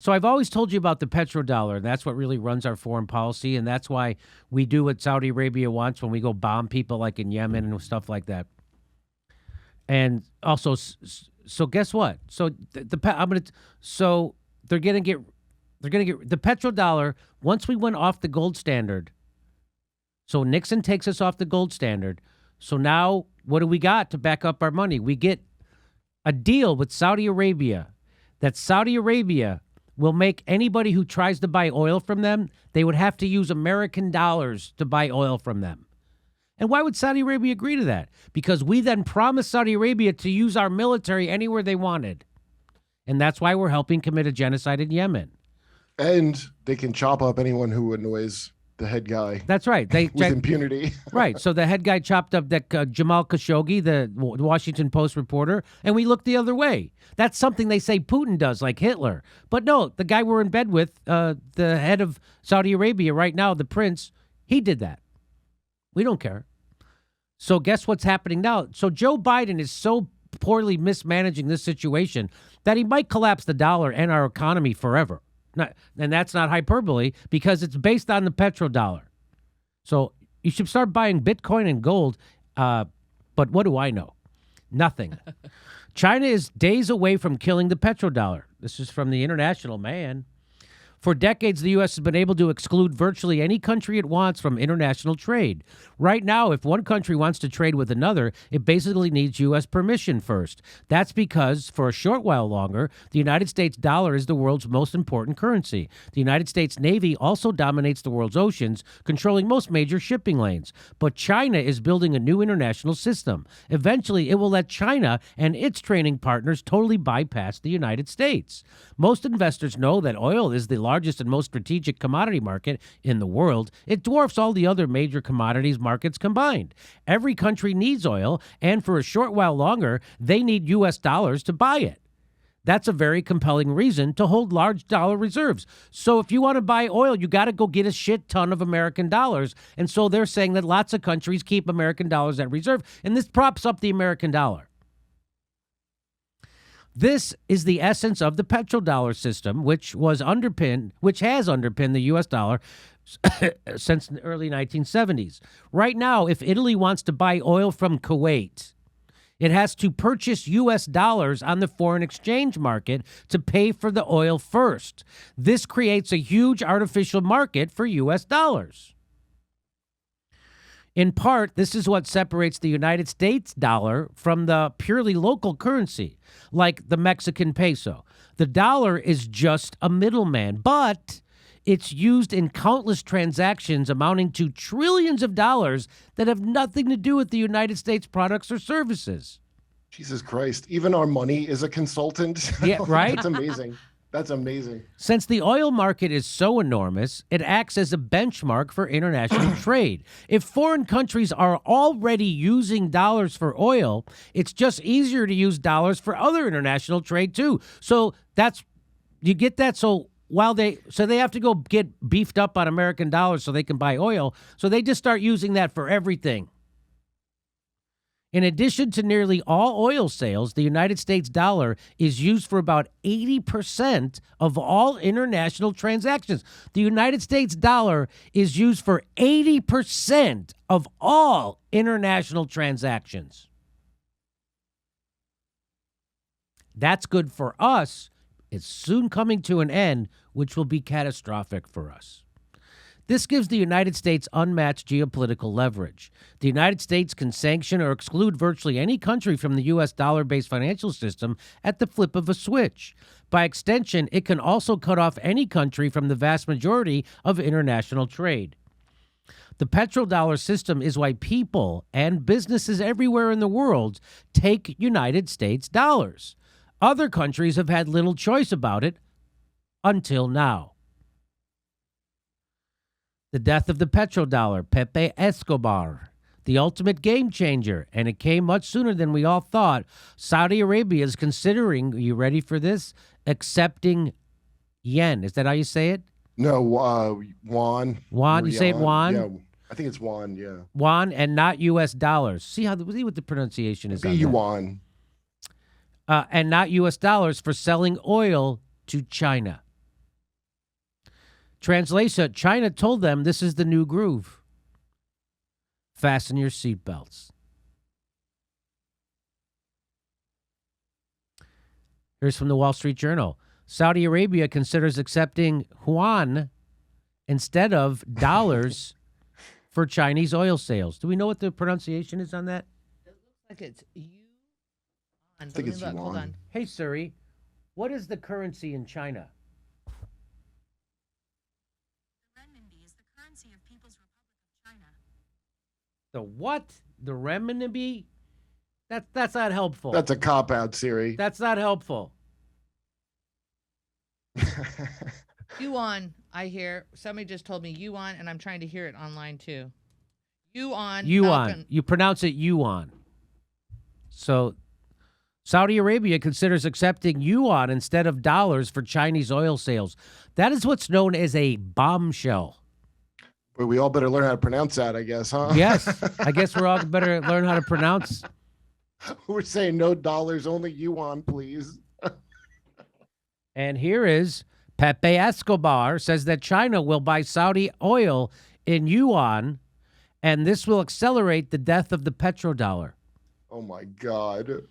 So I've always told you about the petrodollar. That's what really runs our foreign policy, and that's why we do what Saudi Arabia wants when we go bomb people like in Yemen and stuff like that. And also, so guess what? So they're gonna get the petrodollar once we went off the gold standard. So Nixon takes us off the gold standard. So now what do we got to back up our money? We get a deal with Saudi Arabia that Saudi Arabia will make anybody who tries to buy oil from them, they would have to use American dollars to buy oil from them. And why would Saudi Arabia agree to that? Because we then promised Saudi Arabia to use our military anywhere they wanted. And that's why we're helping commit a genocide in Yemen. And they can chop up anyone who annoys the head guy. That's right. With impunity. Right. So the head guy chopped up that Jamal Khashoggi, the Washington Post reporter, and we looked the other way. That's something they say Putin does, like Hitler. But no, the guy we're in bed with, the head of Saudi Arabia right now, the prince, he did that. We don't care. So guess what's happening now? So Joe Biden is so poorly mismanaging this situation that he might collapse the dollar and our economy forever. And that's not hyperbole because it's based on the petrodollar. So you should start buying Bitcoin and gold. But what do I know? Nothing. China is days away from killing the petrodollar. This is from the International Man. For decades, the U.S. has been able to exclude virtually any country it wants from international trade. Right now, if one country wants to trade with another, it basically needs U.S. permission first. That's because, for a short while longer, the United States dollar is the world's most important currency. The United States Navy also dominates the world's oceans, controlling most major shipping lanes. But China is building a new international system. Eventually, it will let China and its trading partners totally bypass the United States. Most investors know that oil is the largest and most strategic commodity market in the world. It dwarfs all the other major commodities markets combined. Every country needs oil, and for a short while longer, they need U.S. dollars to buy it. That's a very compelling reason to hold large dollar reserves. So if you want to buy oil, you got to go get a shit ton of American dollars. And so they're saying that lots of countries keep American dollars at reserve, and this props up the American dollar. This is the essence of the petrodollar system, which has underpinned the U.S. dollar since the early 1970s. Right now, if Italy wants to buy oil from Kuwait, it has to purchase U.S. dollars on the foreign exchange market to pay for the oil first. This creates a huge artificial market for U.S. dollars. In part, this is what separates the United States dollar from the purely local currency, like the Mexican peso. The dollar is just a middleman, but it's used in countless transactions amounting to trillions of dollars that have nothing to do with the United States products or services. Jesus Christ. Even our money is a consultant. Yeah, right? That's amazing. That's amazing. Since the oil market is so enormous, it acts as a benchmark for international trade. If foreign countries are already using dollars for oil, it's just easier to use dollars for other international trade too. So you get that. So they have to go get beefed up on American dollars so they can buy oil. So they just start using that for everything. In addition to nearly all oil sales, the United States dollar is used for about 80% of all international transactions. The United States dollar is used for 80% of all international transactions. That's good for us. It's soon coming to an end, which will be catastrophic for us. This gives the United States unmatched geopolitical leverage. The United States can sanction or exclude virtually any country from the U.S. dollar-based financial system at the flip of a switch. By extension, it can also cut off any country from the vast majority of international trade. The petrodollar system is why people and businesses everywhere in the world take United States dollars. Other countries have had little choice about it until now. The death of the petrodollar, Pepe Escobar, the ultimate game changer, and it came much sooner than we all thought. Saudi Arabia is considering, are you ready for this, accepting yen. Is that how you say it? No, yuan. Yuan, you say it yuan? Yeah, I think it's yuan, yeah. Yuan and not U.S. dollars. See what the pronunciation is on that. Yuan. And not U.S. dollars for selling oil to China. Translation, China told them this is the new groove. Fasten your seatbelts. Here's from the Wall Street Journal. Saudi Arabia considers accepting yuan instead of dollars for Chinese oil sales. Do we know what the pronunciation is on that? It looks like it's yuan. I think it's yuan. Hold on. Hey, Siri, what is the currency in China? The renminbi is the currency of People's Republic of China. The what? The renminbi? That's not helpful. That's a cop-out, Siri. That's not helpful. Yuan, I hear. Somebody just told me yuan, and I'm trying to hear it online too. Yuan. Yuan. You pronounce it yuan. So Saudi Arabia considers accepting yuan instead of dollars for Chinese oil sales. That is what's known as a bombshell. Well, we all better learn how to pronounce that, I guess, huh? Yes. I guess we're all better learn how to pronounce. We're saying no dollars, only yuan, please. And here is Pepe Escobar says that China will buy Saudi oil in yuan, and this will accelerate the death of the petrodollar. Oh, my God.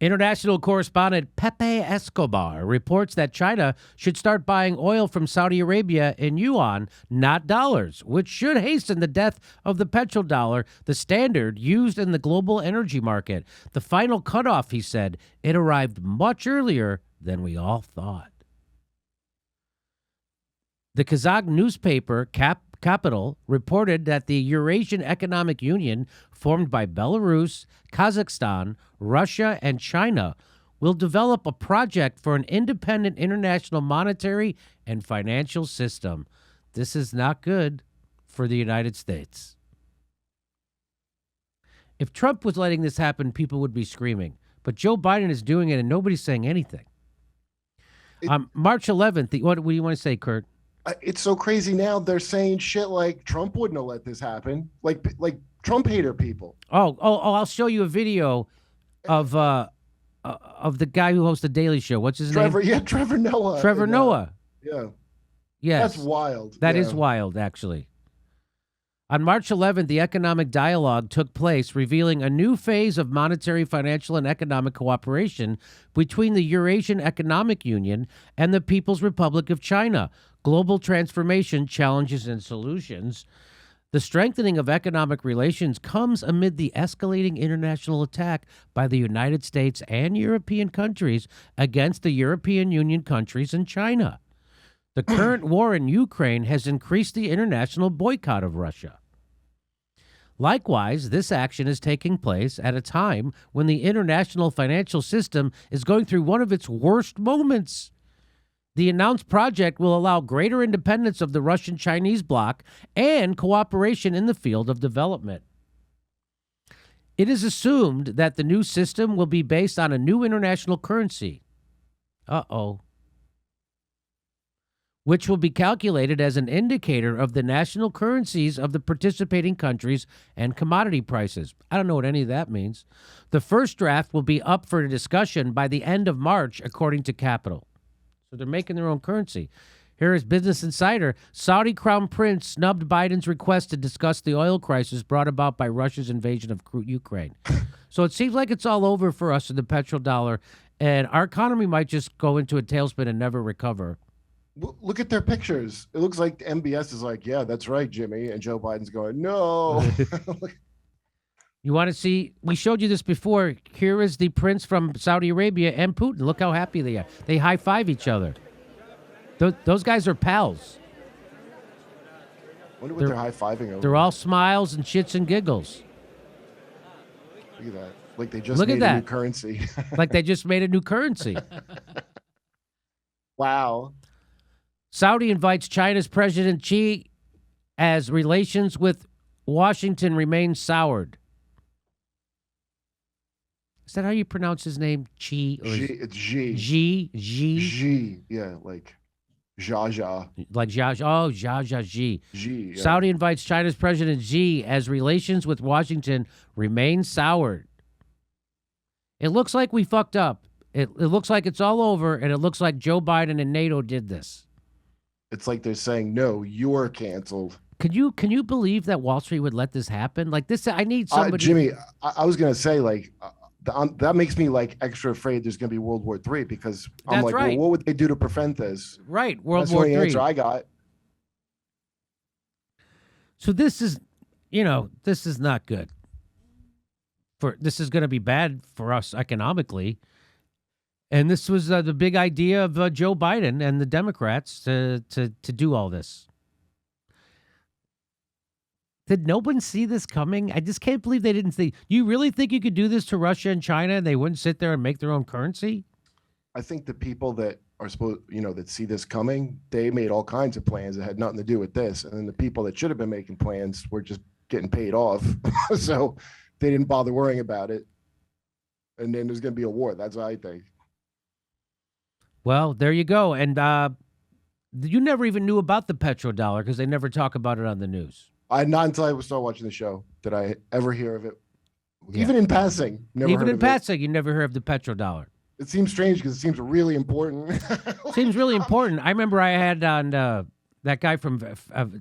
International correspondent Pepe Escobar reports that China should start buying oil from Saudi Arabia in yuan, not dollars, which should hasten the death of the petrodollar, the standard used in the global energy market. The final cutoff, he said, it arrived much earlier than we all thought. The Kazakh newspaper Capital reported that the Eurasian Economic Union, formed by Belarus, Kazakhstan, Russia, and China, will develop a project for an independent international monetary and financial system. This is not good for the United States. If Trump was letting this happen, people would be screaming. But Joe Biden is doing it, and nobody's saying anything. March 11th, what do you want to say, Kurt? It's so crazy now. They're saying shit like Trump wouldn't have let this happen. Like Trump hater people. Oh! I'll show you a video of the guy who hosts the Daily Show. What's his name? Yeah, Trevor Noah. Trevor Noah. Yeah. Yes. That's wild. That is wild, actually. On March 11th, the economic dialogue took place, revealing a new phase of monetary, financial, and economic cooperation between the Eurasian Economic Union and the People's Republic of China. Global transformation, challenges, and solutions. The strengthening of economic relations comes amid the escalating international attack by the United States and European countries against the European Union countries and China. The current war in Ukraine has increased the international boycott of Russia. Likewise, this action is taking place at a time when the international financial system is going through one of its worst moments. The announced project will allow greater independence of the Russian-Chinese bloc and cooperation in the field of development. It is assumed that the new system will be based on a new international currency. Which will be calculated as an indicator of the national currencies of the participating countries and commodity prices. I don't know what any of that means. The first draft will be up for discussion by the end of March, according to Capital. So they're making their own currency. Here is Business Insider. Saudi Crown Prince snubbed Biden's request to discuss the oil crisis brought about by Russia's invasion of Ukraine. So it seems like it's all over for us in the petrodollar, and our economy might just go into a tailspin and never recover. Look at their pictures. It looks like MBS is like, yeah, that's right, Jimmy. And Joe Biden's going, no. You want to see? We showed you this before. Here is the prince from Saudi Arabia and Putin. Look how happy they are. They high-five each other. Those guys are pals. I wonder what they're high-fiving over. They're all smiles and shits and giggles. Look at that. Like they just made a new currency. Like they just made a new currency. Wow. Saudi invites China's President Xi as relations with Washington remain soured. Is that how you pronounce his name? Xi? It's Xi. Xi? Xi. Yeah, like Zha Zha. Like Zha Zha. Oh, Zha Zha Xi. Xi. Yeah. Saudi invites China's President Xi as relations with Washington remain soured. It looks like we fucked up. It looks like it's all over, and it looks like Joe Biden and NATO did this. It's like they're saying, no, you're canceled. Can you believe that Wall Street would let this happen? Like this, I need somebody. Jimmy, I was gonna say like that makes me like extra afraid there's gonna be World War III because I'm That's like, right. well, what would they do to prevent this? Right, World That's War the only III. answer I got. So this is, this is not good. This is going to be bad for us economically. And this was the big idea of Joe Biden and the Democrats to do all this. Did no one see this coming? I just can't believe they didn't see. You really think you could do this to Russia and China and they wouldn't sit there and make their own currency? I think the people that are supposed, that see this coming, they made all kinds of plans that had nothing to do with this. And then the people that should have been making plans were just getting paid off. So they didn't bother worrying about it. And then there's going to be a war. That's what I think. Well, there you go. And you never even knew about the petrodollar because they never talk about it on the news. Not until I started watching the show did I ever hear of it. Yeah. Even in passing. Never Even heard in of passing, you never heard of the petrodollar. It seems strange because it seems really important. Seems really important. I remember I had on that guy from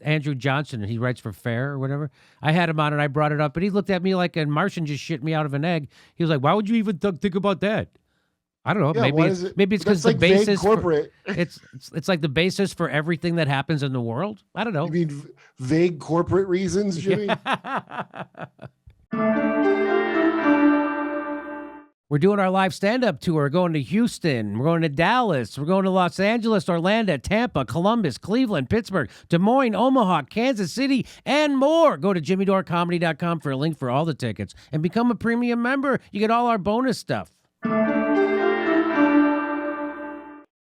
Andrew Johnson, he writes for Fair or whatever. I had him on and I brought it up, and he looked at me like a Martian just shit me out of an egg. He was like, "Why would you even think about that?" I don't know. Yeah, maybe it's because that's the like vague basis corporate. it's like the basis for everything that happens in the world. I don't know. You mean vague corporate reasons, Jimmy? We're doing our live stand-up tour. We're going to Houston. We're going to Dallas. We're going to Los Angeles, Orlando, Tampa, Columbus, Cleveland, Pittsburgh, Des Moines, Omaha, Kansas City, and more. Go to JimmyDoreComedy.com for a link for all the tickets and become a premium member. You get all our bonus stuff.